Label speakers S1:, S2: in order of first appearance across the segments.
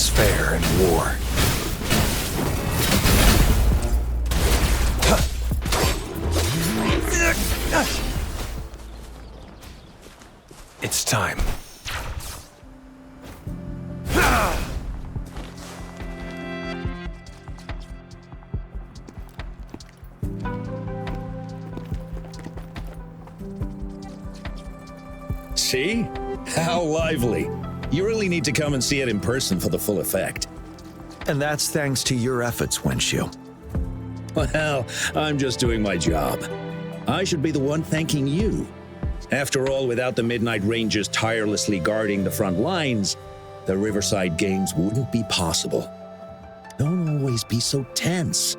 S1: is fair in war. It's time.
S2: See? How lively. You really need to come and see it in person for the full effect.
S1: And that's thanks to your efforts, Wenshu.
S2: Well, I'm just doing my job. I should be the one thanking you. After all, without the Midnight Rangers tirelessly guarding the front lines, the Riverside Games wouldn't be possible. Don't always be so tense.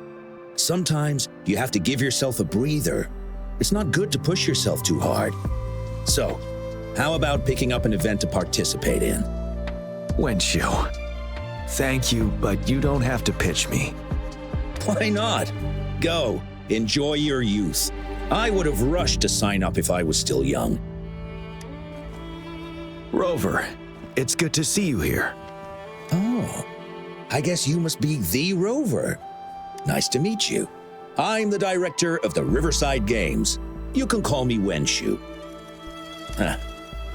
S2: Sometimes you have to give yourself a breather. It's not good to push yourself too hard. So, how about picking up an event to participate in?
S1: Wenshu, thank you, but you don't have to pitch me.
S2: Why not? Go, enjoy your youth. I would have rushed to sign up if I was still young.
S1: Rover, it's good to see you here.
S2: Oh, I guess you must be the Rover. Nice to meet you. I'm the director of the Riverside Games. You can call me Wenshu. Huh.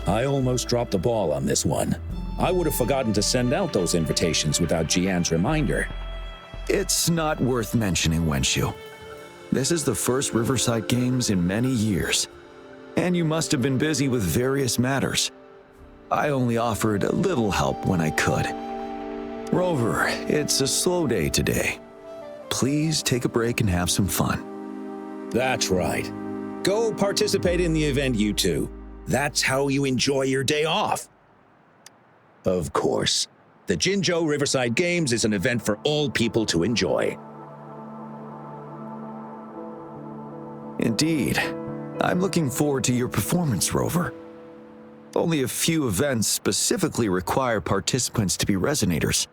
S2: I almost dropped the ball on this one. I would have forgotten to send out those invitations without Jiyan's reminder.
S1: It's not worth mentioning, Wenshu. This is the first Riverside Games in many years, and you must have been busy with various matters. I only offered a little help when I could. Rover, it's a slow day today. Please take a break and have some fun.
S2: That's right. Go participate in the event, you two. That's how you enjoy your day off. Of course, the Jinzhou Riverside Games is an event for all people to enjoy.
S1: Indeed. I'm looking forward to your performance, Rover. Only a few events specifically require participants to be resonators.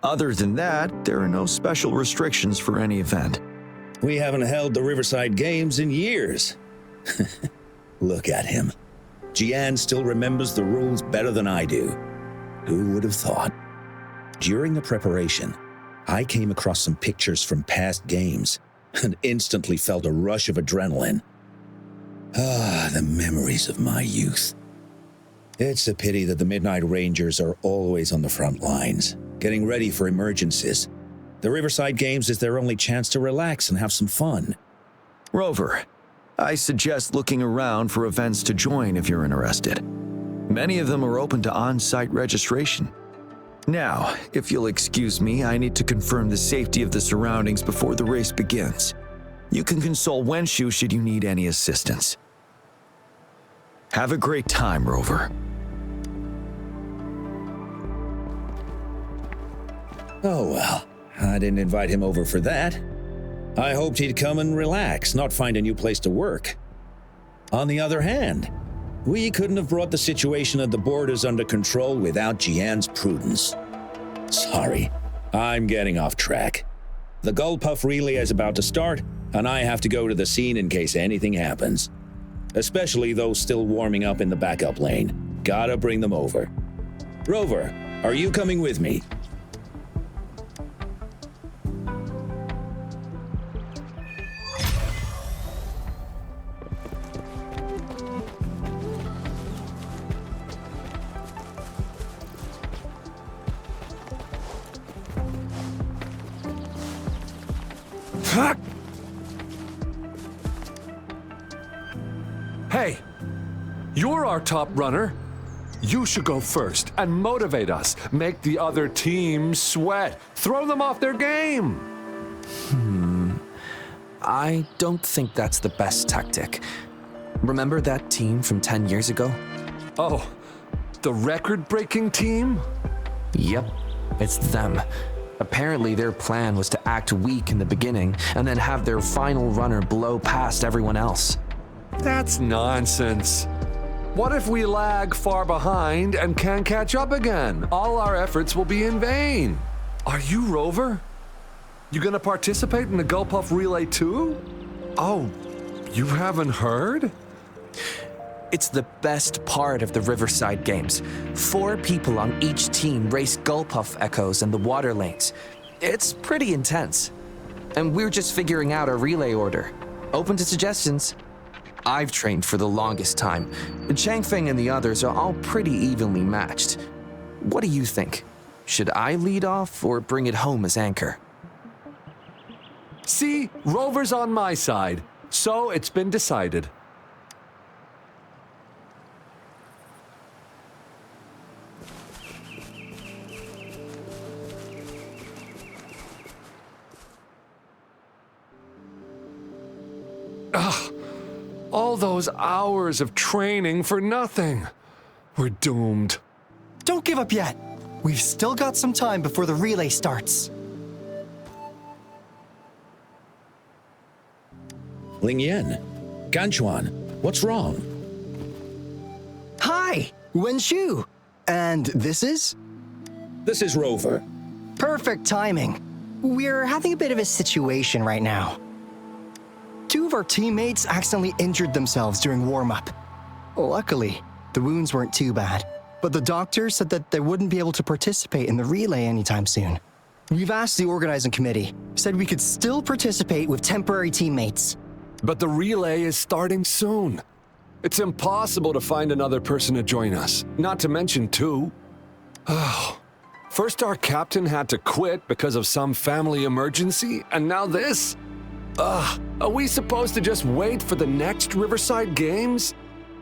S1: Other than that, there are no special restrictions for any event.
S2: We haven't held the Riverside Games in years. Look at him. Jiyan still remembers the rules better than I do. Who would have thought? During the preparation, I came across some pictures from past games and instantly felt a rush of adrenaline. Ah, the memories of my youth. It's a pity that the Midnight Rangers are always on the front lines, getting ready for emergencies. The Riverside Games is their only chance to relax and have some fun.
S1: Rover, I suggest looking around for events to join if you're interested. Many of them are open to on-site registration. Now, if you'll excuse me, I need to confirm the safety of the surroundings before the race begins. You can consult Wenshu should you need any assistance. Have a great time, Rover.
S2: Oh well, I didn't invite him over for that. I hoped he'd come and relax, not find a new place to work. On the other hand, we couldn't have brought the situation at the borders under control without Jiyan's prudence. Sorry, I'm getting off track. The Gullpuff relay is about to start, and I have to go to the scene in case anything happens. Especially those still warming up in the backup lane. Gotta bring them over. Rover, are you coming with me?
S3: Hey, you're our top runner. You should go first and motivate us. Make the other team sweat. Throw them off their game.
S4: I don't think that's the best tactic. Remember that team from 10 years ago?
S3: Oh, the record-breaking team?
S4: Yep, it's them. Apparently their plan was to act weak in the beginning and then have their final runner blow past everyone else.
S3: That's nonsense. What if we lag far behind and can't catch up again? All our efforts will be in vain. Are you Rover? You gonna participate in the Gullpuff Relay too? Oh, you haven't heard?
S4: It's the best part of the Riverside Games. 4 people on each team race Gulpuff Echoes in the water lanes. It's pretty intense. And we're just figuring out a relay order. Open to suggestions. I've trained for the longest time. Changfeng and the others are all pretty evenly matched. What do you think? Should I lead off or bring it home as anchor?
S3: See, Rover's on my side, so it's been decided. Ugh, all those hours of training for nothing. We're doomed.
S5: Don't give up yet. We've still got some time before the relay starts.
S2: Ling Yan, Ganchuan, what's wrong?
S5: Hi, Wen Shu. And this is?
S2: This is Rover.
S5: Perfect timing. We're having a bit of a situation right now. 2 of our teammates accidentally injured themselves during warm-up. Luckily, the wounds weren't too bad, but the doctor said that they wouldn't be able to participate in the relay anytime soon. We've asked the organizing committee, said we could still participate with temporary teammates.
S3: But the relay is starting soon. It's impossible to find another person to join us, not to mention 2. Oh, first our captain had to quit because of some family emergency, and now this? Are we supposed to just wait for the next Riverside Games?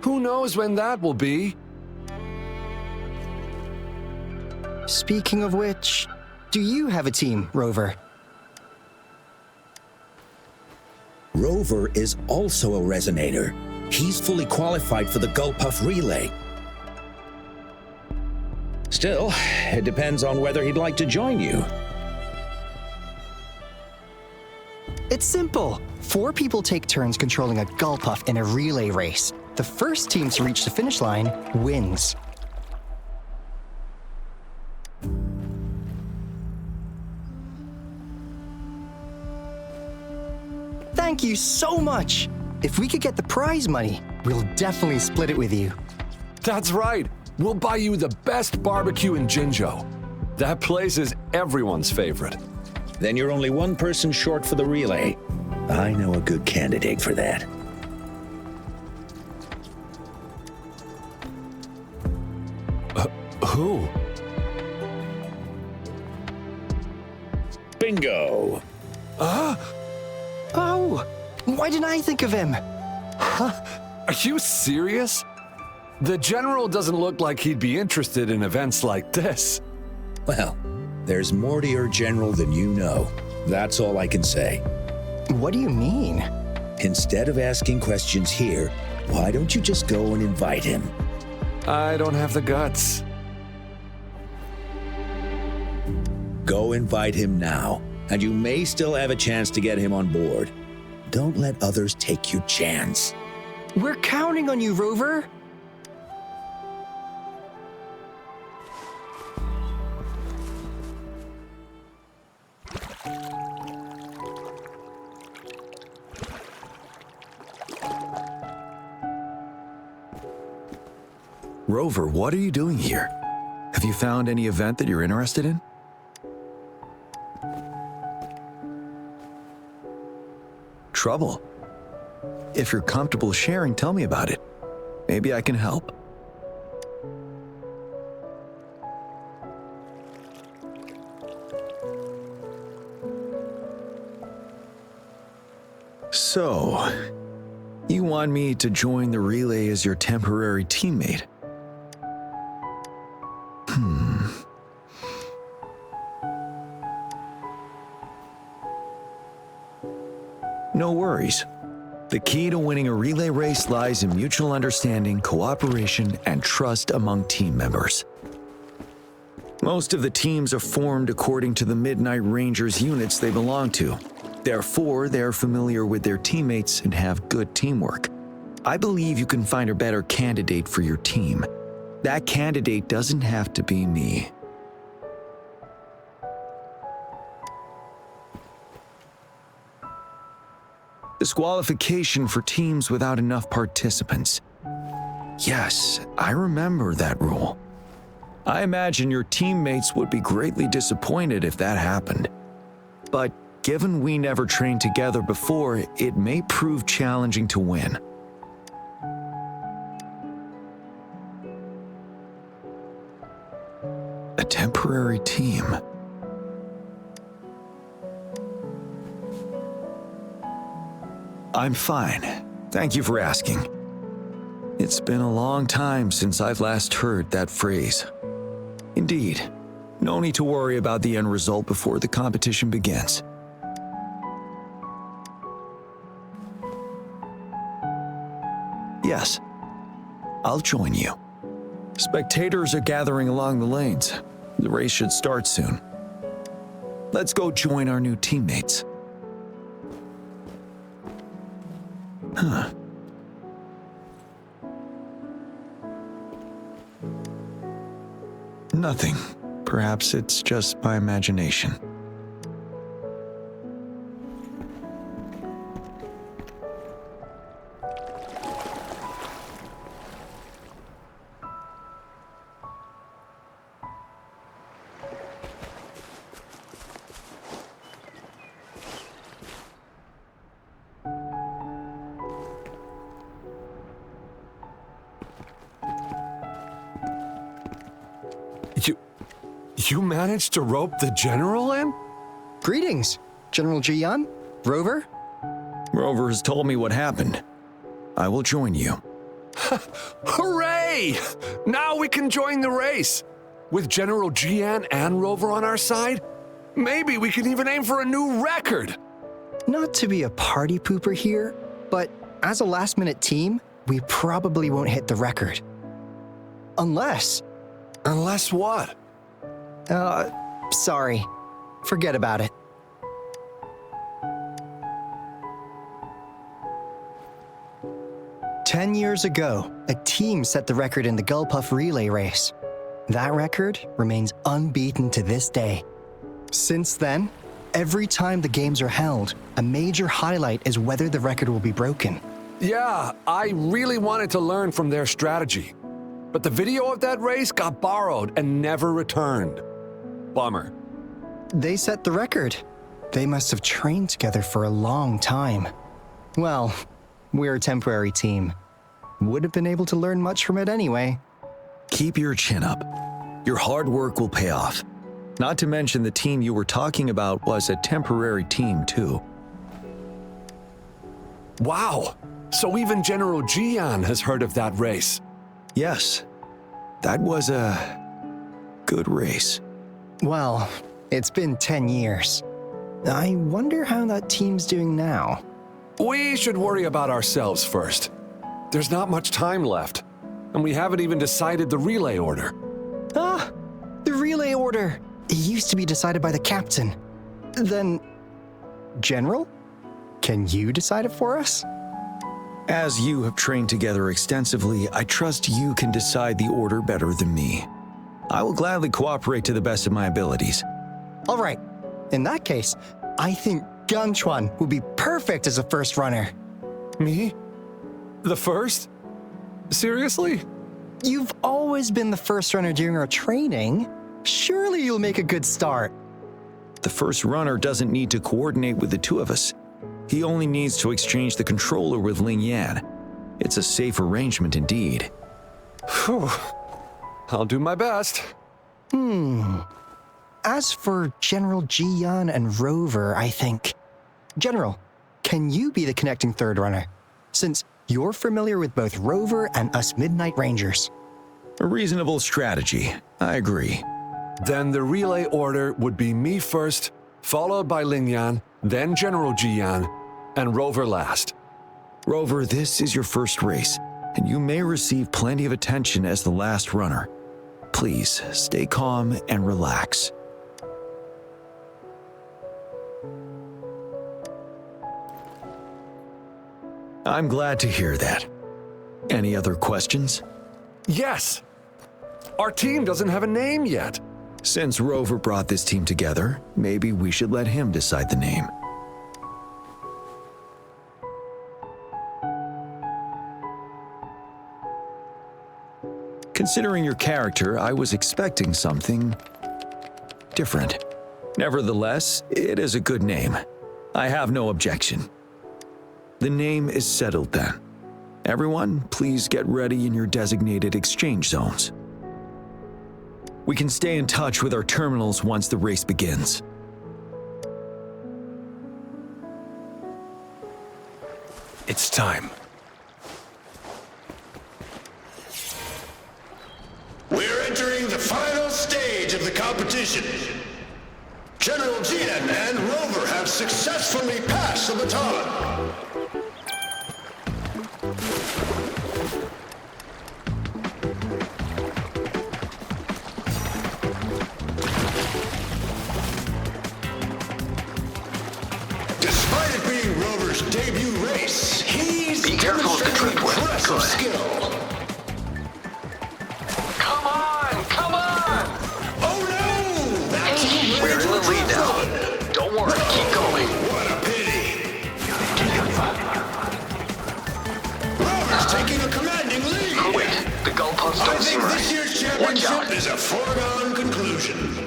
S3: Who knows when that will be?
S5: Speaking of which, do you have a team, Rover?
S2: Rover is also a resonator. He's fully qualified for the Gulpuff Relay. Still, it depends on whether he'd like to join you.
S5: It's simple. 4 people take turns controlling a Gulpuff in a relay race. The first team to reach the finish line wins. Thank you so much. If we could get the prize money, we'll definitely split it with you.
S3: That's right. We'll buy you the best barbecue in Jinzhou. That place is everyone's favorite.
S2: Then you're only 1 person short for the relay. I know a good candidate for that.
S3: Who?
S2: Bingo!
S5: Oh, why didn't I think of him?
S3: Are you serious? The general doesn't look like he'd be interested in events like this.
S2: Well, there's more to your general than you know. That's all I can say.
S5: What do you mean?
S2: Instead of asking questions here, why don't you just go and invite him?
S3: I don't have the guts.
S2: Go invite him now, and you may still have a chance to get him on board. Don't let others take your chance.
S5: We're counting on you, Rover.
S1: Rover, what are you doing here? Have you found any event that you're interested in? Trouble? If you're comfortable sharing, tell me about it. Maybe I can help. So, you want me to join the relay as your temporary teammate? No worries. The key to winning a relay race lies in mutual understanding, cooperation, and trust among team members. Most of the teams are formed according to the Midnight Rangers units they belong to. Therefore, they're familiar with their teammates and have good teamwork. I believe you can find a better candidate for your team. That candidate doesn't have to be me. Disqualification for teams without enough participants. Yes, I remember that rule. I imagine your teammates would be greatly disappointed if that happened. But given we never trained together before, it may prove challenging to win. A temporary team. I'm fine. Thank you for asking. It's been a long time since I've last heard that phrase. Indeed, no need to worry about the end result before the competition begins. Yes, I'll join you. Spectators are gathering along the lanes. The race should start soon. Let's go join our new teammates. Huh. Nothing. Perhaps it's just my imagination.
S3: You managed to rope the general in?
S5: Greetings, General Jiyan, Rover.
S1: Rover has told me what happened. I will join you.
S3: Hooray! Now we can join the race. With General Jiyan and Rover on our side, maybe we can even aim for a new record.
S5: Not to be a party pooper here, but as a last-minute team, we probably won't hit the record. Unless...
S3: Unless what?
S5: Sorry. Forget about it. "10 years ago, a team set the record in the Gulpuff relay race. That record remains unbeaten to this day. Since then, every time the games are held, a major highlight is whether the record will be broken.
S3: Yeah, I really wanted to learn from their strategy. But the video of that race got borrowed and never returned. Bummer.
S5: They set the record. They must have trained together for a long time. Well, we're a temporary team. Would have been able to learn much from it anyway.
S1: Keep your chin up. Your hard work will pay off. Not to mention the team you were talking about was a temporary team too.
S3: Wow, so even General Jiyan has heard of that race.
S1: Yes, that was a good race.
S5: Well, it's been 10 years. I wonder how that team's doing now.
S3: We should worry about ourselves first. There's not much time left, and we haven't even decided the relay order.
S5: Ah, the relay order. It used to be decided by the captain. Then, General, can you decide it for us?
S1: As you have trained together extensively, I trust you can decide the order better than me. I will gladly cooperate to the best of my abilities.
S5: All right. In that case, I think Ganchuan would be perfect as a first runner.
S3: Me? The first? Seriously?
S5: You've always been the first runner during our training. Surely you'll make a good start.
S1: The first runner doesn't need to coordinate with the two of us. He only needs to exchange the controller with Ling Yan. It's a safe arrangement indeed.
S3: Phew. I'll do my best.
S5: As for General Jiyan and Rover, I think... General, can you be the connecting third runner? Since you're familiar with both Rover and us Midnight Rangers.
S1: A reasonable strategy. I agree.
S3: Then the relay order would be me first, followed by Ling Yan, then General Jiyan, and Rover last.
S1: Rover, this is your first race, and you may receive plenty of attention as the last runner. Please, stay calm and relax. I'm glad to hear that. Any other questions?
S3: Yes! Our team doesn't have a name yet.
S1: Since Rover brought this team together, maybe we should let him decide the name. Considering your character, I was expecting something different. Nevertheless, it is a good name. I have no objection. The name is settled then. Everyone, please get ready in your designated exchange zones. We can stay in touch with our terminals once the race begins.
S6: It's time.
S7: We're entering the final stage of the competition. General Jiyan and Rover have successfully passed the baton. Despite it being Rover's debut race, he's demonstrating impressive skill.
S8: Come on! Come on!
S7: Oh no! That's
S8: We're in the lead now. Don't worry, keep going.
S7: What a pity! Rover's taking a commanding lead.
S8: Wait, the goalposts
S7: I
S8: don't seem
S7: think
S8: right.
S7: this year's
S8: Watch
S7: championship
S8: out.
S7: is a foregone conclusion.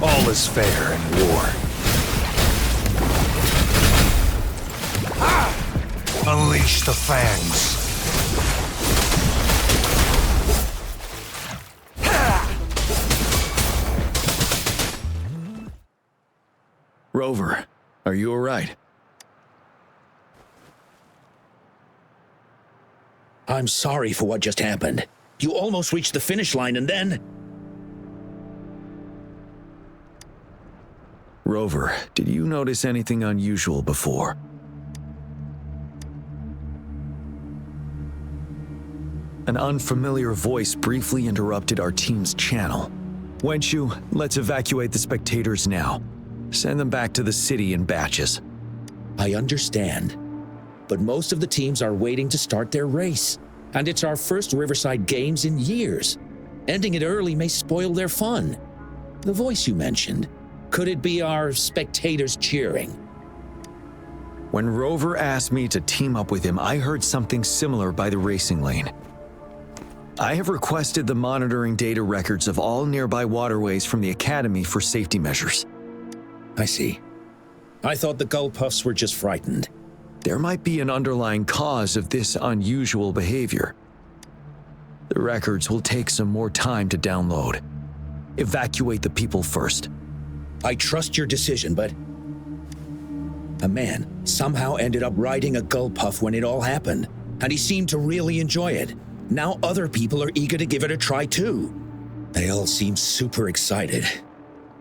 S6: All is fair in war. Unleash the fangs.
S1: Rover, are you all right?
S2: I'm sorry for what just happened. You almost reached the finish line and then...
S1: Rover, did you notice anything unusual before? An unfamiliar voice briefly interrupted our team's channel. Wenshu, let's evacuate the spectators now. Send them back to the city in batches.
S2: I understand. But most of the teams are waiting to start their race. And it's our first Riverside Games in years. Ending it early may spoil their fun. The voice you mentioned, could it be our spectators cheering?
S1: When Rover asked me to team up with him, I heard something similar by the racing lane. I have requested the monitoring data records of all nearby waterways from the Academy for safety measures.
S2: I see. I thought the Gull Puffs were just frightened.
S1: There might be an underlying cause of this unusual behavior. The records will take some more time to download. Evacuate the people first.
S2: I trust your decision, but... A man somehow ended up riding a Gull Puff when it all happened, and he seemed to really enjoy it. Now other people are eager to give it a try too. They all seem super excited.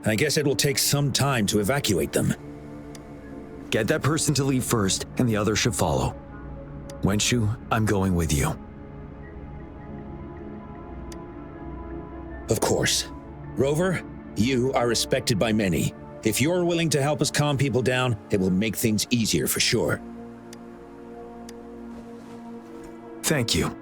S2: I guess it will take some time to evacuate them.
S1: Get that person to leave first, and the others should follow. Wenshu, I'm going with you.
S2: Of course. Rover, you are respected by many. If you're willing to help us calm people down, it will make things easier for sure.
S1: Thank you.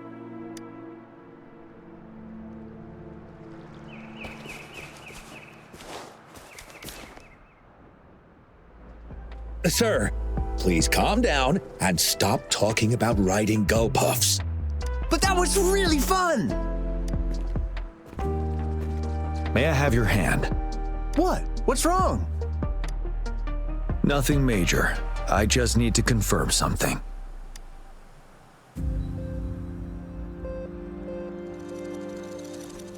S2: Sir, please calm down and stop talking about riding Gull Puffs.
S5: But that was really fun!
S1: May I have your hand?
S5: What? What's wrong?
S1: Nothing major. I just need to confirm something.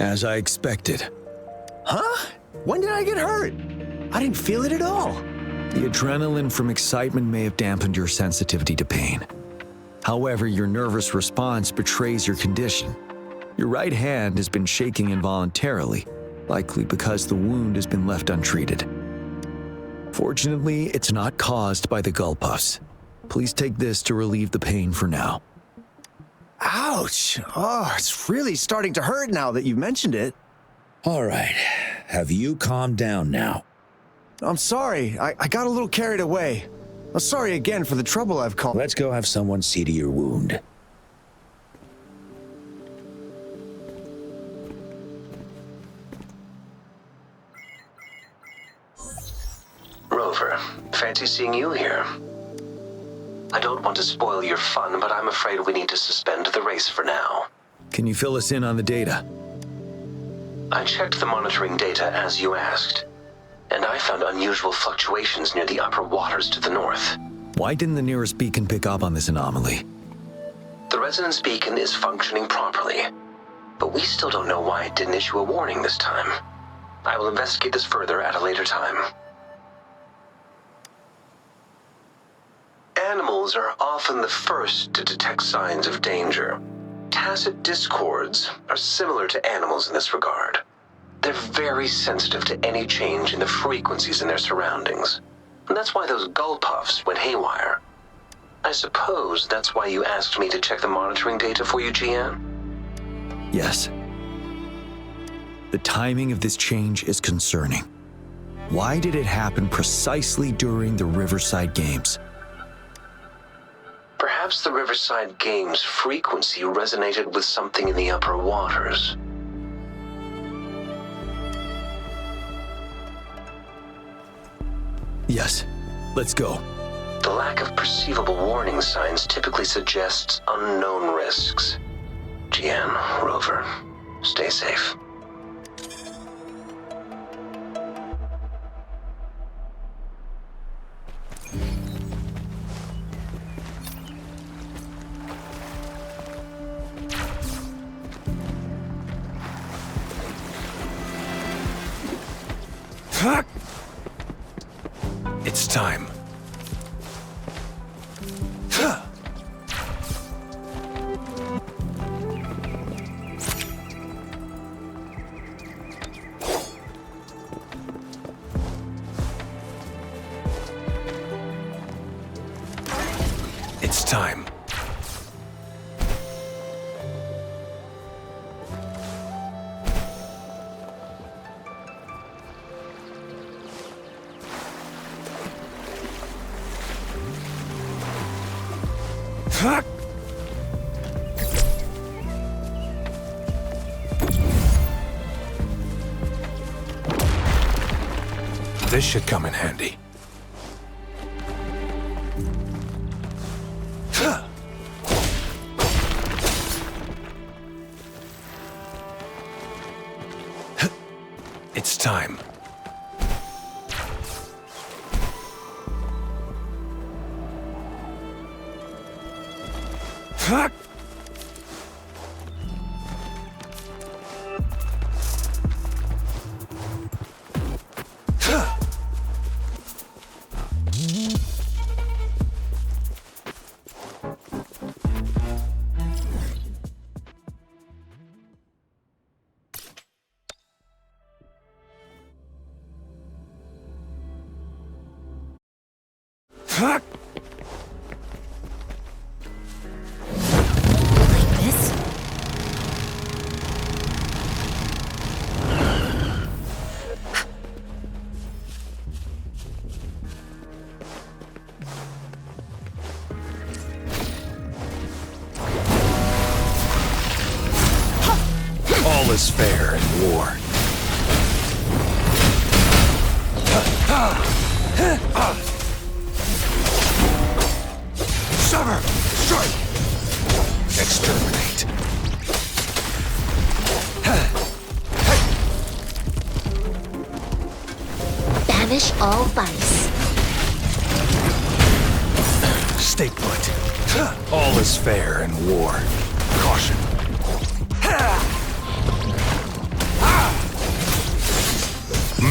S1: As I expected.
S5: Huh? When did I get hurt? I didn't feel it at all.
S1: The adrenaline from excitement may have dampened your sensitivity to pain. However, your nervous response betrays your condition. Your right hand has been shaking involuntarily, likely because the wound has been left untreated. Fortunately, it's not caused by the Gull Puffs. Please take this to relieve the pain for now.
S9: Ouch. Oh, it's really starting to hurt now that you've mentioned it.
S2: All right. Have you calmed down now?
S9: I'm sorry. I got a little carried away. I'm sorry again for the trouble I've caused.
S2: Let's go have someone see to your wound.
S8: Rover, fancy seeing you here. I don't want to spoil your fun, but I'm afraid we need to suspend the race for now.
S1: Can you fill us in on the data?
S8: I checked the monitoring data as you asked, and I found unusual fluctuations near the upper waters to the north.
S1: Why didn't the nearest beacon pick up on this anomaly?
S8: The resonance beacon is functioning properly, but we still don't know why it didn't issue a warning this time. I will investigate this further at a later time. Animals are often the first to detect signs of danger. Tacit discords are similar to animals in this regard. They're very sensitive to any change in the frequencies in their surroundings. And that's why those gull puffs went haywire. I suppose that's why you asked me to check the monitoring data for you, Jiyan?
S1: Yes. The timing of this change is concerning. Why did it happen precisely during the Riverside Games?
S8: Perhaps the Riverside Games' frequency resonated with something in the upper waters.
S1: Yes. Let's go.
S8: The lack of perceivable warning signs typically suggests unknown risks. Jiyan, Rover, stay safe.
S6: It's time. It's time. This should come in handy. It's time. All is fair in war. Sever! Strike! Exterminate.
S10: Banish all vice.
S6: Stay put. All is fair in war. Caution.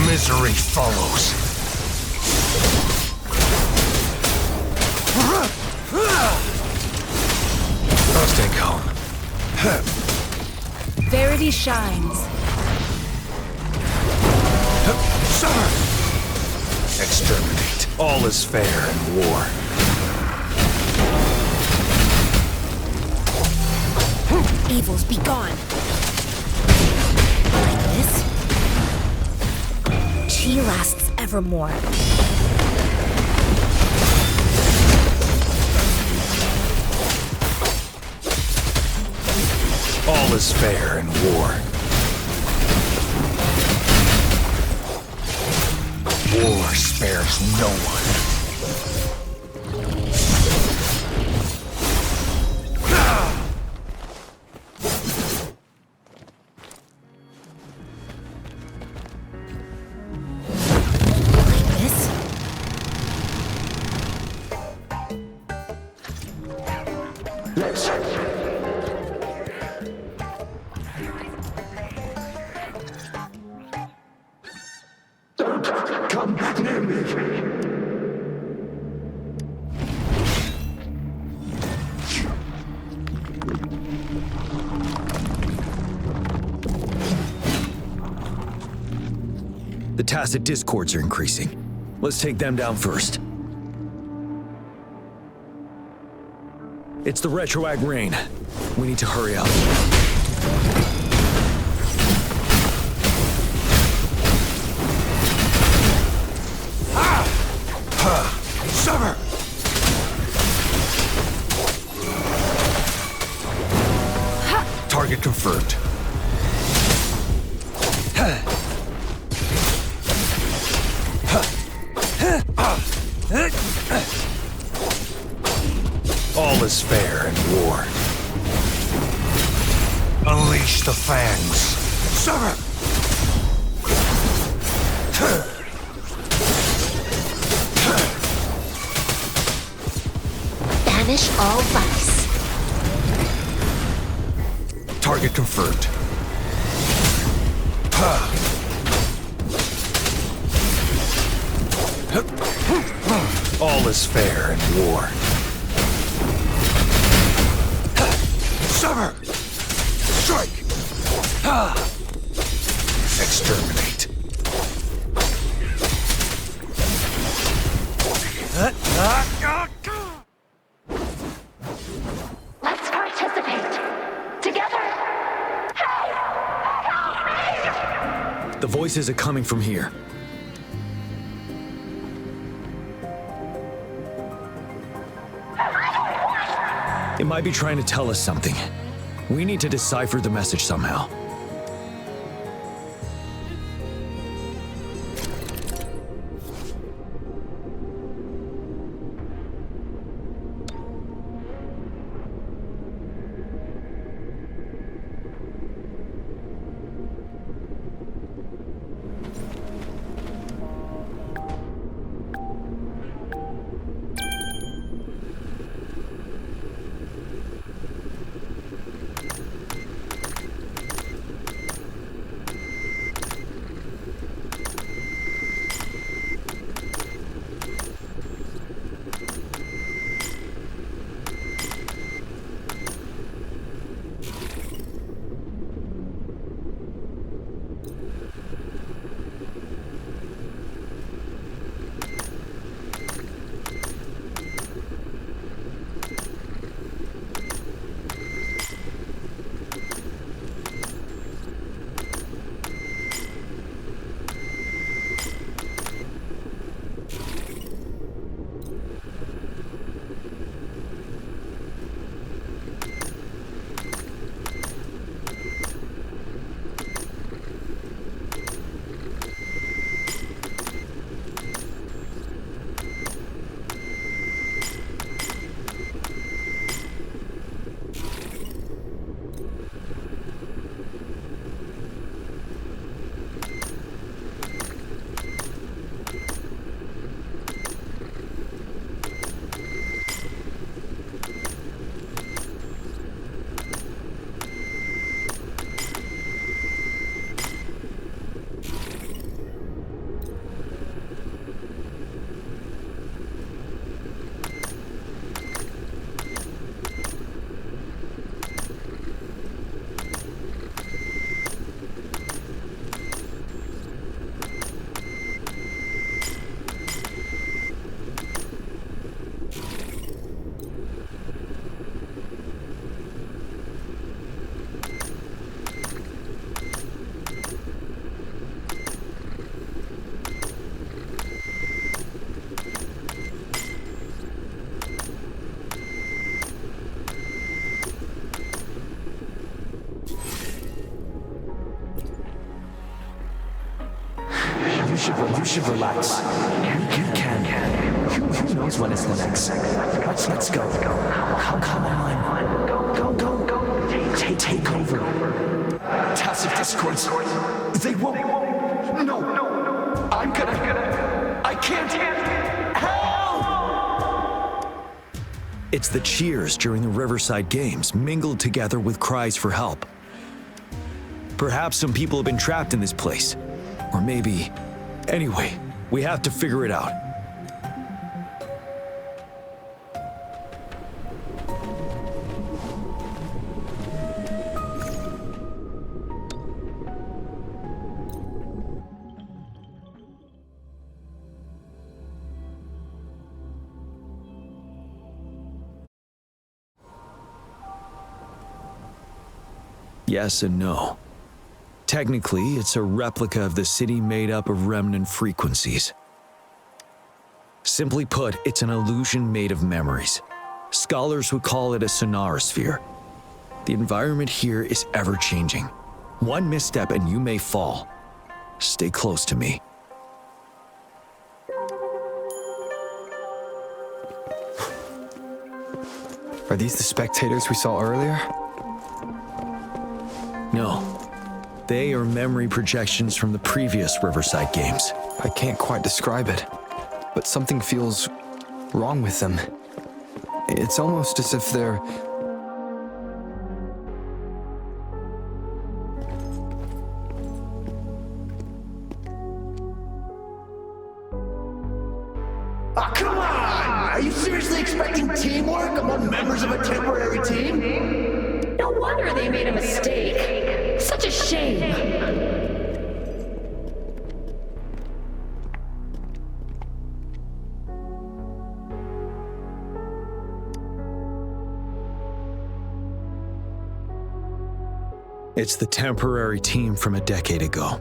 S6: Misery follows. I'll stay calm.
S10: Verity shines.
S6: Summer! Exterminate. All is fair in war.
S10: Evils be gone. Like this. Chi lasts evermore.
S6: All is fair in war. War spares no one.
S1: The tacit discords are increasing. Let's take them down first. It's the retroag rain. We need to hurry up.
S6: Summer! Target confirmed. All is fair in war. Unleash the fangs. Summer!
S10: Banish all vice.
S6: Target confirmed. All is fair in war. Summer! Strike! Exterminate.
S10: Let's participate. Together. Help me!
S1: The voices are coming from here. It might be trying to tell us something. We need to decipher the message somehow.
S4: You should relax. You can. Who knows when it's the next? Let's go. Come on. Go. Take over. Tacit discords. They won't. No. I can't. Help!
S1: It's the cheers during the Riverside Games mingled together with cries for help. Perhaps some people have been trapped in this place. Or maybe... Anyway, we have to figure it out. Yes and no. Technically, it's a replica of the city made up of remnant frequencies. Simply put, it's an illusion made of memories. Scholars would call it a sonorosphere. The environment here is ever-changing. One misstep and you may fall. Stay close to me.
S9: Are these the spectators we saw earlier?
S1: No. They are memory projections from the previous Riverside Games.
S9: I can't quite describe it, but something feels wrong with them. It's almost as if they're...
S11: Oh, come on! Are you seriously expecting teamwork among members of a temporary team?
S10: No wonder they made a mistake. Such a shame.
S1: It's the temporary team from a decade ago.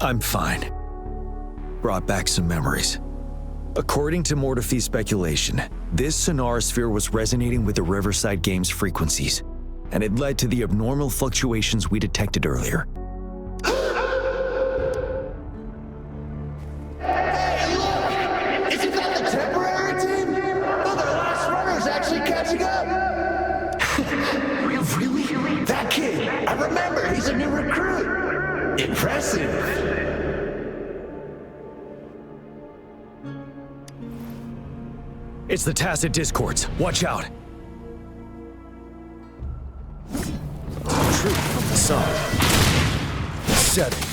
S1: I'm fine. Brought back some memories. According to Mortefi's speculation, this sonorosphere was resonating with the Riverside Games frequencies, and it led to the abnormal fluctuations we detected earlier.
S11: Hey, look! Isn't that the temporary team? Oh, their last runner's actually catching up! Really? That kid! I remember, he's a new recruit! Impressive!
S1: It's the Tacit Discords. Watch out! Truth from the sun. Setting.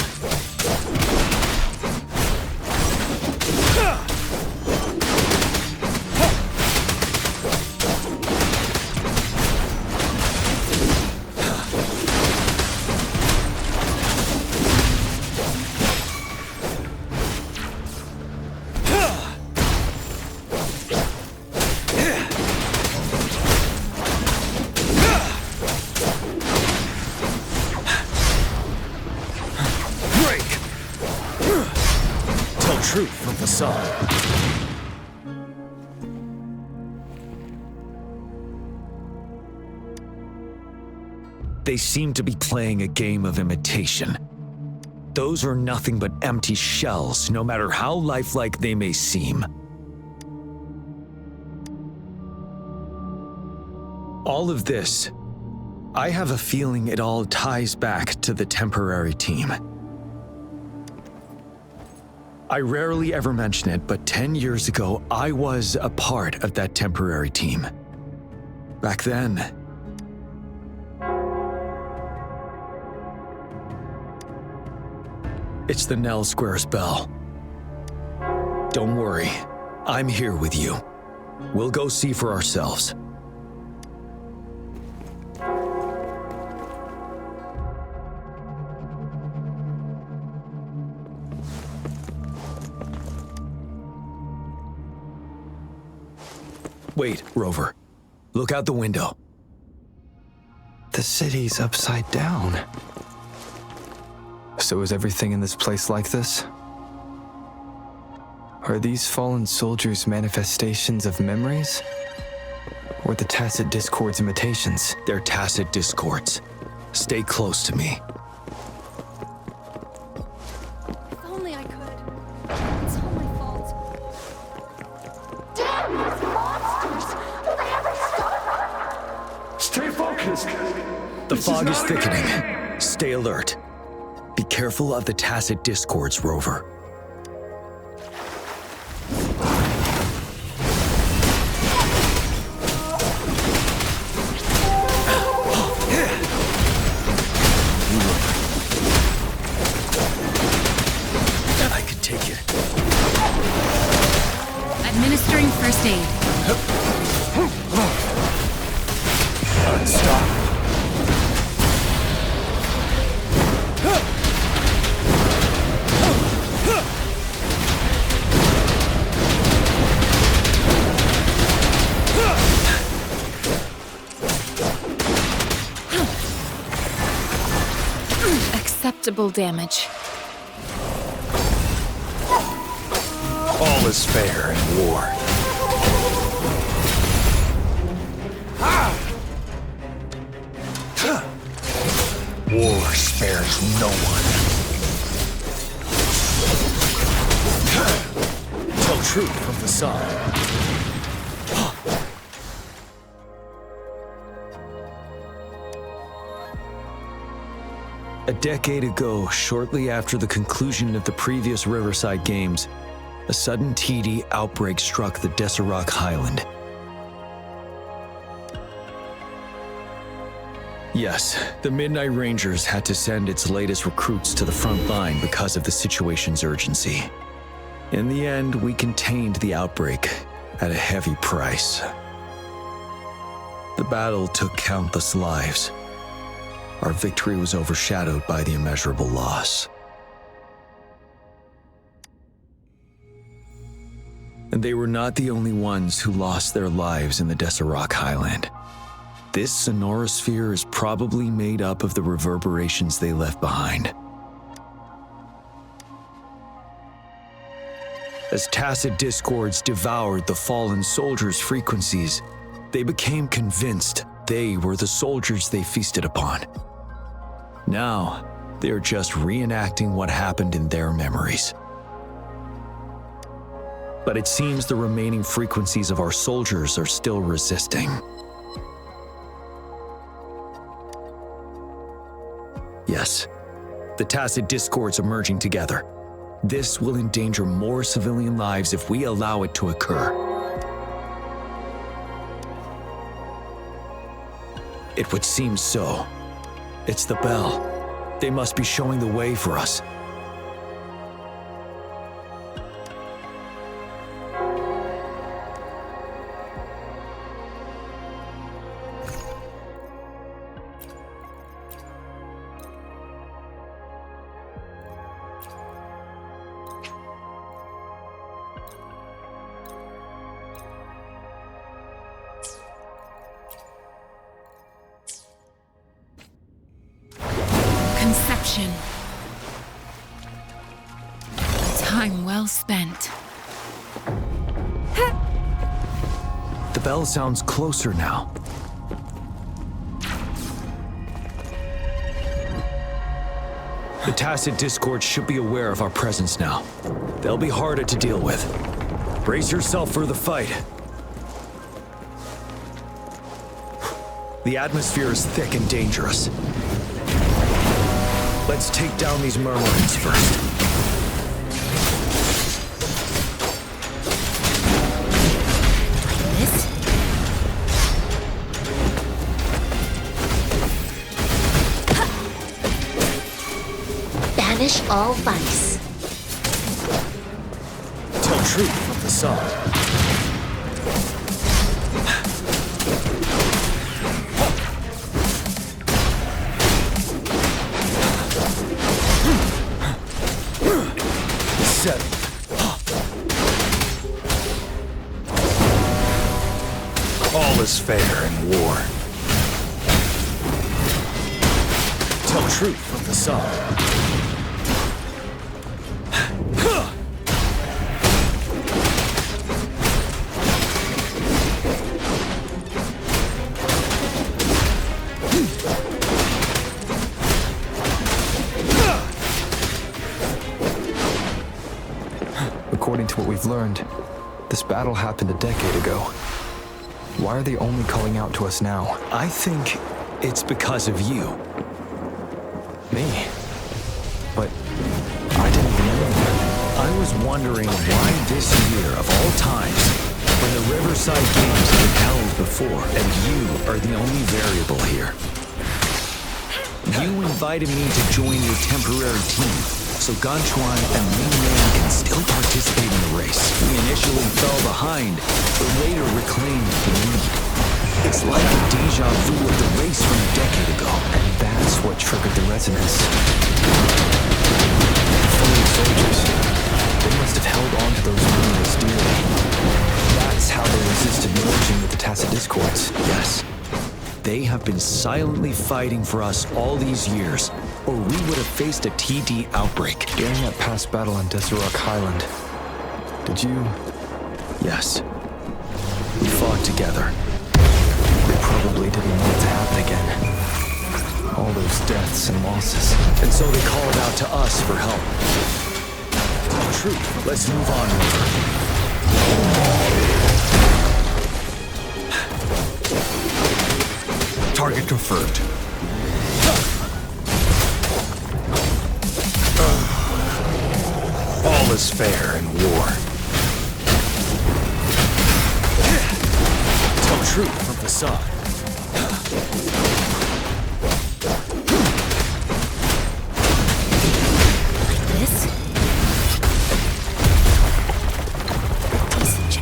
S1: Truth from the sun. They seem to be playing a game of imitation. Those are nothing but empty shells, no matter how lifelike they may seem. All of this, I have a feeling it all ties back to the temporary team. I rarely ever mention it, but 10 years ago, I was a part of that temporary team. Back then, it's the Nell Squares bell. Don't worry, I'm here with you. We'll go see for ourselves. Wait, Rover. Look out the window.
S9: The city's upside down. So is everything in this place like this? Are these fallen soldiers manifestations of memories? Or the Tacit Discords imitations?
S1: They're Tacit Discords. Stay close to me.
S10: only I could. It's all my fault. Damn these monsters! Will they ever stop?
S3: Stay focused.
S1: The fog is thickening. Stay alert. Be careful of the tacit discords, Rover. I can take it.
S10: Administering first aid.
S1: Stop.
S10: Acceptable damage.
S6: All is fair in war. War spares no one.
S1: Tell truth from the sun. A decade ago, shortly after the conclusion of the previous Riverside Games, a sudden TD outbreak struck the Deserac Highland. Yes, the Midnight Rangers had to send its latest recruits to the front line because of the situation's urgency. In the end, we contained the outbreak at a heavy price. The battle took countless lives. Our victory was overshadowed by the immeasurable loss. And they were not the only ones who lost their lives in the Deserac Highland. This sonorosphere is probably made up of the reverberations they left behind. As tacit discords devoured the fallen soldiers' frequencies, they became convinced they were the soldiers they feasted upon. Now, they're just reenacting what happened in their memories. But it seems the remaining frequencies of our soldiers are still resisting. Yes, the tacit discords are merging together. This will endanger more civilian lives if we allow it to occur. It would seem so. It's the bell. They must be showing the way for us.
S10: Conception. Time well spent.
S1: The bell sounds closer now. The tacit discord should be aware of our presence now. They'll be harder to deal with. Brace yourself for the fight. The atmosphere is thick and dangerous. Let's take down these murmurings first.
S10: This?
S12: Banish all vice.
S1: Tell truth from the sun.
S6: All is fair in war.
S1: Tell truth from the sun.
S9: According to what we've learned, this battle happened a decade ago. Why are they only calling out to us now?
S1: I think it's because of you.
S9: Me? But I didn't even know that.
S1: I was wondering why this year, of all times, when the Riverside Games have been held before, and you are the only variable here. You invited me to join your temporary team, so Ganchuan and Ming Man can still participate in the race. We initially fell behind, but later reclaimed the lead. It's like a deja vu of the race from a decade ago.
S9: And that's what triggered the resonance. Fellow soldiers, they must have held on to those memories dearly. That's how they resisted merging with the Tacit Discords.
S1: Yes. They have been silently fighting for us all these years, or we would have faced a TD outbreak.
S9: During that past battle on Desert Highland, did you...
S1: Yes. We fought together.
S9: They probably didn't want it to happen again. All those deaths and losses.
S1: And so they called out to us for help. True. Let's move on, Rover.
S6: Target confirmed. All is fair in war.
S1: Tell truth from facade.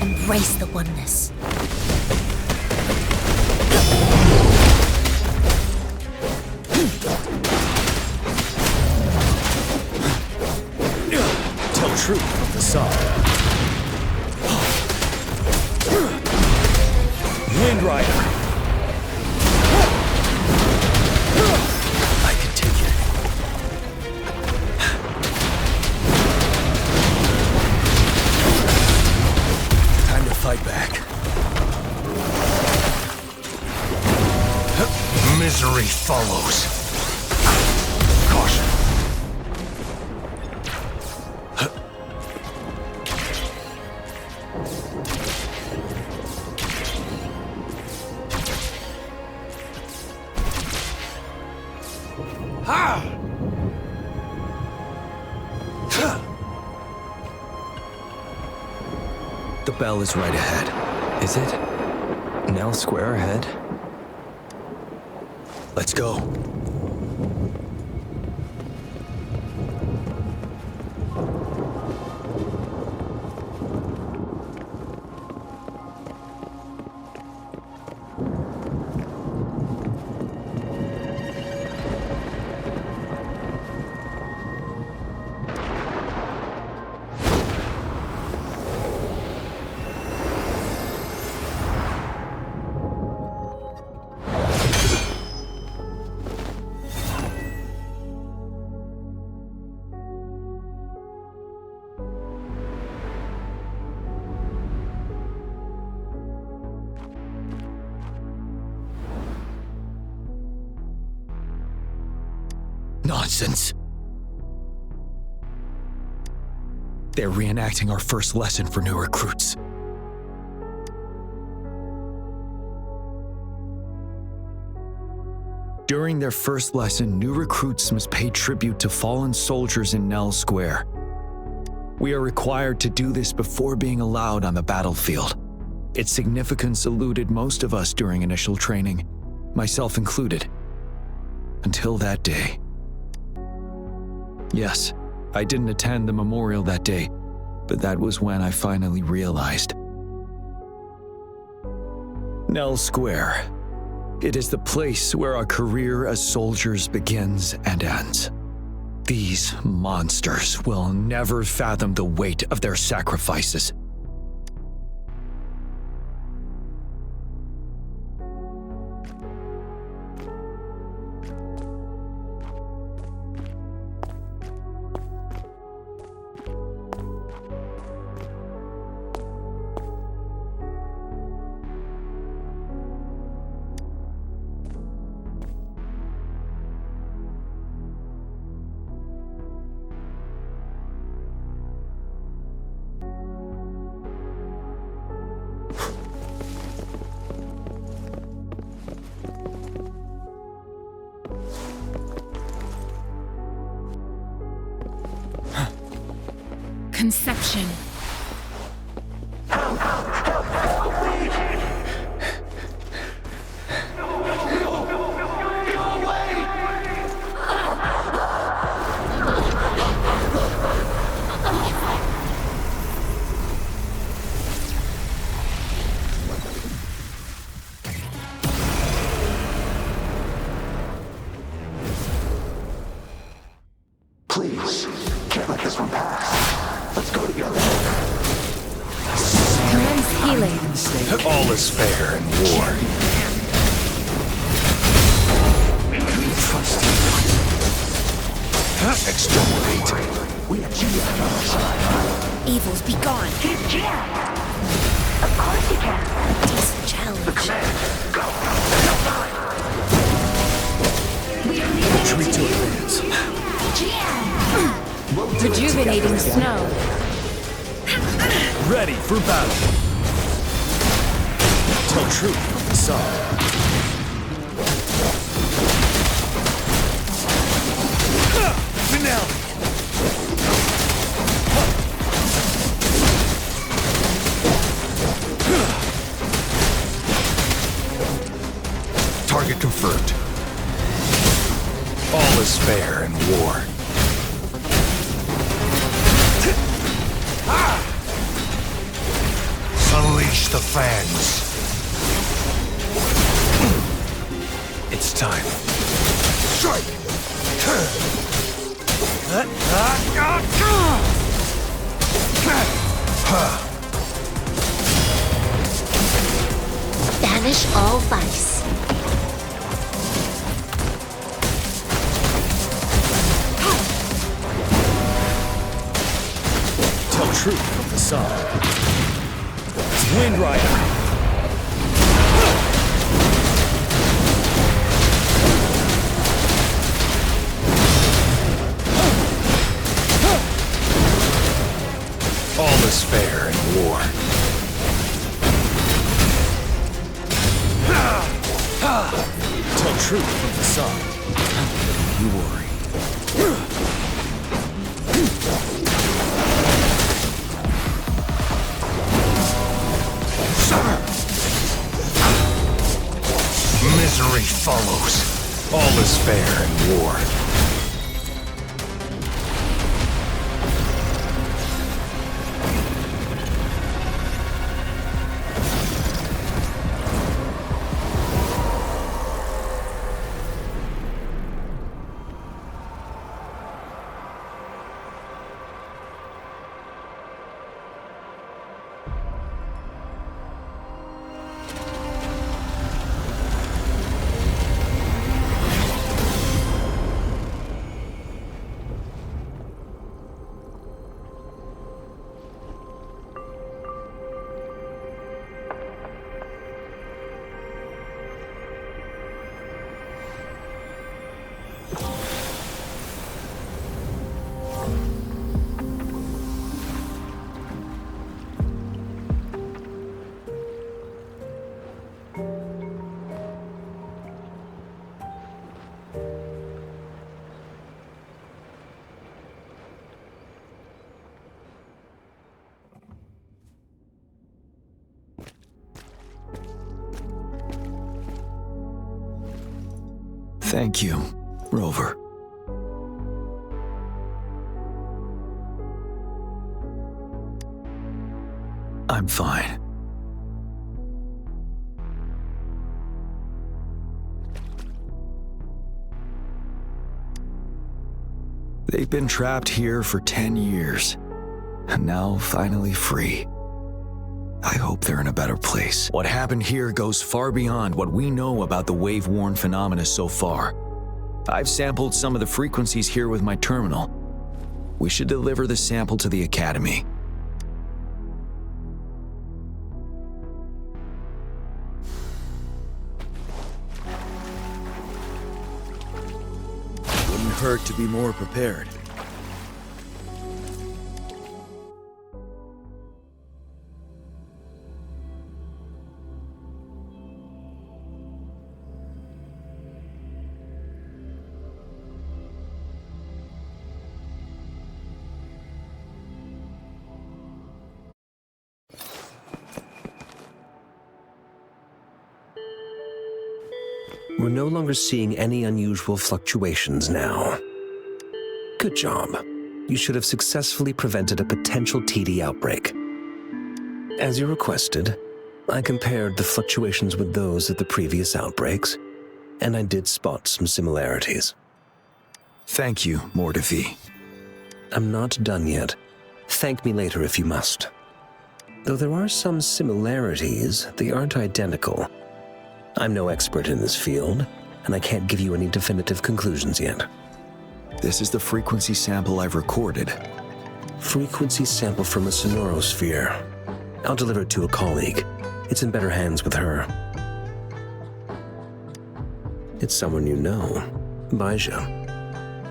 S12: Embrace the oneness.
S1: Tell truth from facade. Wind Rider. I can take it. Time to fight back.
S6: Misery follows. Caution.
S1: The bell is right ahead.
S9: Is it? Nell Square ahead?
S1: Let's go. Nonsense. They're reenacting our first lesson for new recruits. During their first lesson, new recruits must pay tribute to fallen soldiers in Nell Square. We are required to do this before being allowed on the battlefield. Its significance eluded most of us during initial training, myself included. Until that day. Yes, I didn't attend the memorial that day, but that was when I finally realized. Nell Square. It is the place where our career as soldiers begins and ends. These monsters will never fathom the weight of their sacrifices.
S10: conception.
S11: Please, can't let this one pass. Let's go together.
S10: Commence healing.
S6: All is fair in war.
S11: Trust you. Exterminate. We have Jiyan on our side.
S12: Evils be gone.
S11: He's Jiyan. Of course you can.
S12: Decent challenge.
S11: The command. Go.
S9: Retreat to advance.
S10: Rejuvenating snow.
S9: Ready for battle. Tell truth from the side. Finale.
S6: Target confirmed. All is fair in war. Unleash the fangs. It's time. Strike!
S12: Banish all vice.
S9: Tell truth from the side. Wind Rider.
S6: All is fair in war.
S9: Tell truth from the side. You worry.
S6: Misery follows. All is fair in war.
S1: Thank you, Rover. I'm fine. They've been trapped here for 10 years, and now finally free. I hope they're in a better place. What happened here goes far beyond what we know about the wave-worn phenomena so far. I've sampled some of the frequencies here with my terminal. We should deliver the sample to the Academy.
S9: Wouldn't hurt to be more prepared.
S13: We're no longer seeing any unusual fluctuations now. Good job. You should have successfully prevented a potential TD outbreak. As you requested, I compared the fluctuations with those of the previous outbreaks, and I did spot some similarities.
S1: Thank you, Mordefi.
S13: I'm not done yet. Thank me later if you must. Though there are some similarities, they aren't identical. I'm no expert in this field, and I can't give you any definitive conclusions yet.
S1: This is the frequency sample I've recorded.
S13: Frequency sample from a sonorosphere. I'll deliver it to a colleague. It's in better hands with her. It's someone you know, Baija.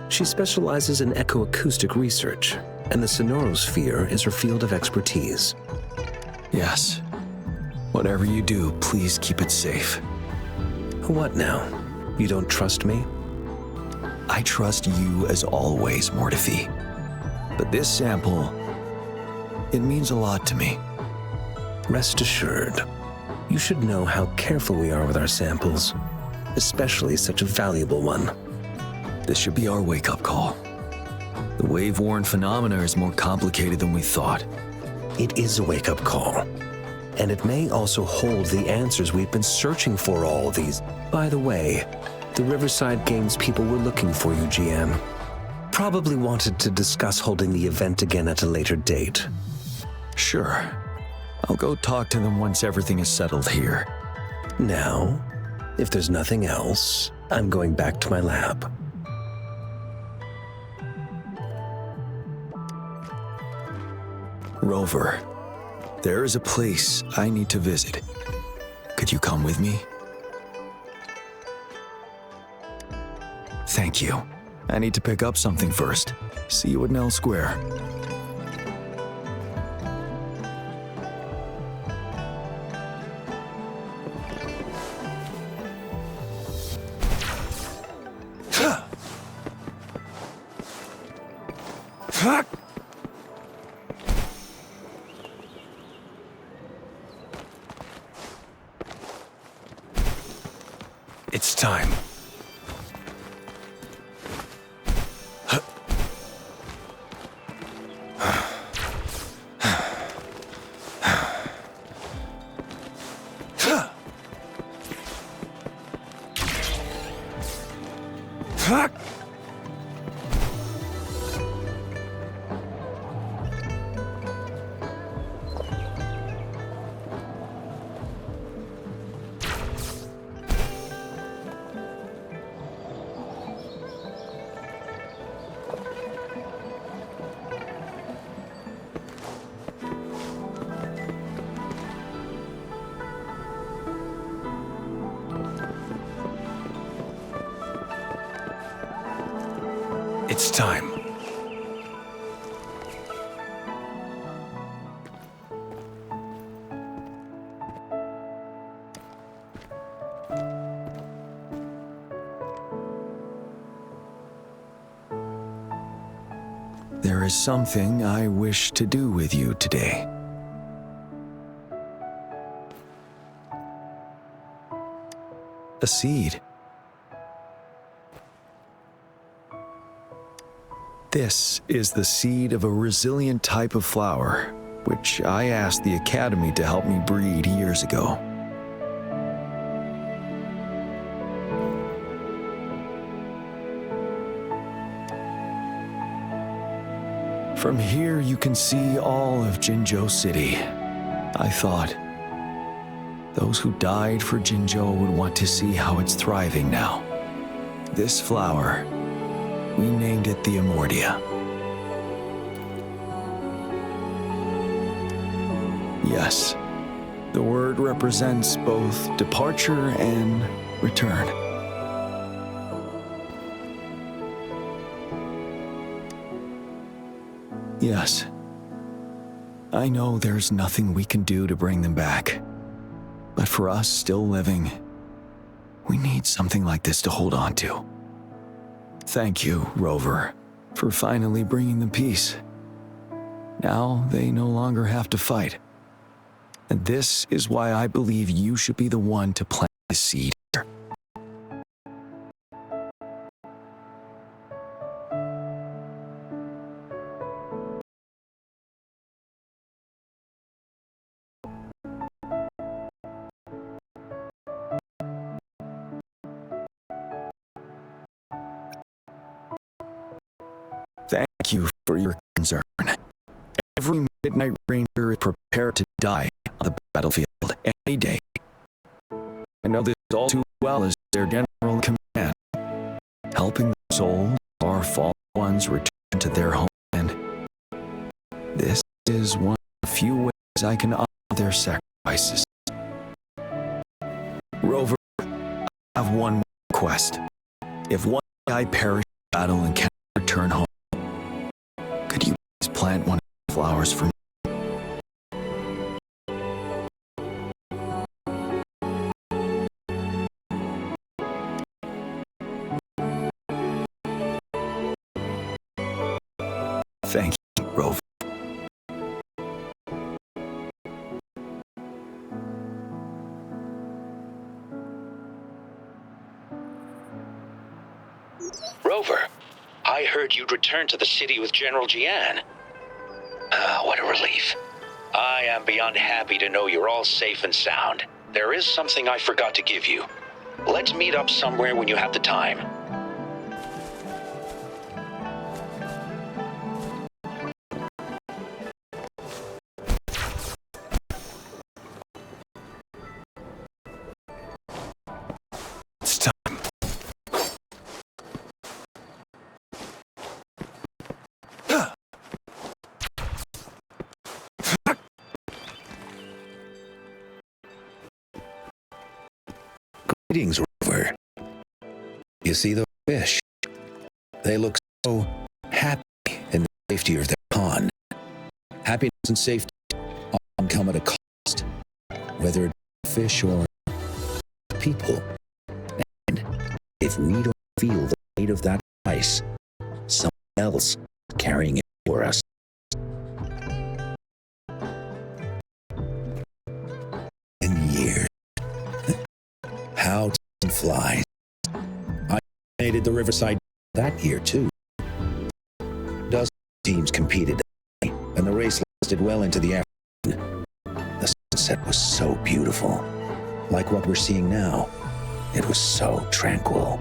S13: She specializes in echoacoustic research, and the sonorosphere is her field of expertise.
S1: Yes. Whatever you do, please keep it safe.
S13: What now? You don't trust me?
S1: I trust you as always, Mordefi. But this sample, it means a lot to me.
S13: Rest assured, you should know how careful we are with our samples, especially such a valuable one.
S1: This should be our wake-up call. The wave-worn phenomena is more complicated than we thought.
S13: It is a wake-up call, and it may also hold the answers we've been searching for all these. By the way, the Riverside Games people were looking for you, Jiyan. Probably wanted to discuss holding the event again at a later date.
S1: Sure. I'll go talk to them once everything is settled here.
S13: Now, if there's nothing else, I'm going back to my lab.
S1: Rover, there is a place I need to visit. Could you come with me? Thank you. I need to pick up something first. See you at Nell Square.
S6: It's time. It's time.
S1: There is something I wish to do with you today. A seed. This is the seed of a resilient type of flower, which I asked the Academy to help me breed years ago. From here, you can see all of Jinzhou City. I thought, those who died for Jinzhou would want to see how it's thriving now. This flower, we named it the Amordia. Yes, the word represents both departure and return. Yes, I know there's nothing we can do to bring them back. But for us still living, we need something like this to hold on to. Thank you, Rover, for finally bringing them peace. Now they no longer have to fight. And this is why I believe you should be the one to plant the seed. for your concern. Every Midnight Ranger is prepared to die on the battlefield any day. I know this all too well as their general in command. Helping the souls of our fallen ones return to their homeland. This is one of the few ways I can honor their sacrifices. Rover, I have one more request. If one day I perish in battle and cannot return home, could you please plant one of the flowers for me? Thank you, Rover.
S14: Rover, I heard you'd returned to the city with General Jiyan. What a relief. I am beyond happy to know you're all safe and sound. There is something I forgot to give you. Let's meet up somewhere when you have the time.
S6: It's time.
S2: Greetings, Rover. You see those fish? They look so happy in the safety of their pond. Happiness and safety often come at a cost, whether it's fish or people. And if we don't feel the weight of that price, someone else is carrying it for us. In years, how time flies. I dominated the Riverside that year, too. Dozens of teams competed, and the race lasted well into the afternoon. The sunset was so beautiful. Like what we're seeing now, it was so tranquil.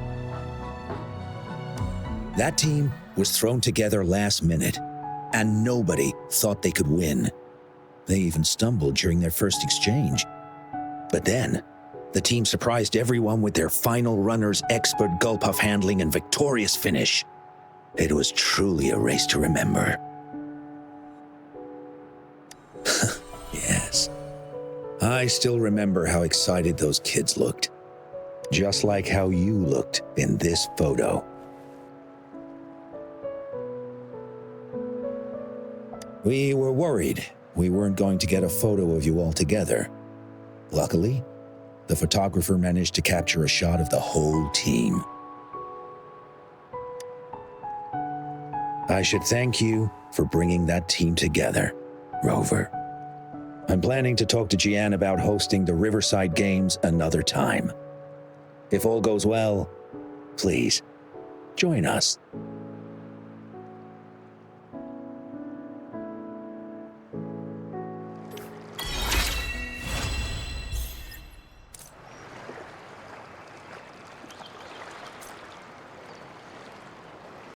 S2: That team was thrown together last minute, and nobody thought they could win. They even stumbled during their first exchange. But then, the team surprised everyone with their final runner's expert gulp-puff handling and victorious finish. It was truly a race to remember. Yes. I still remember how excited those kids looked. Just like how you looked in this photo. We were worried we weren't going to get a photo of you all together. Luckily, the photographer managed to capture a shot of the whole team. I should thank you for bringing that team together, Rover. I'm planning to talk to Jiyan about hosting the Riverside Games another time. If all goes well, please, join us.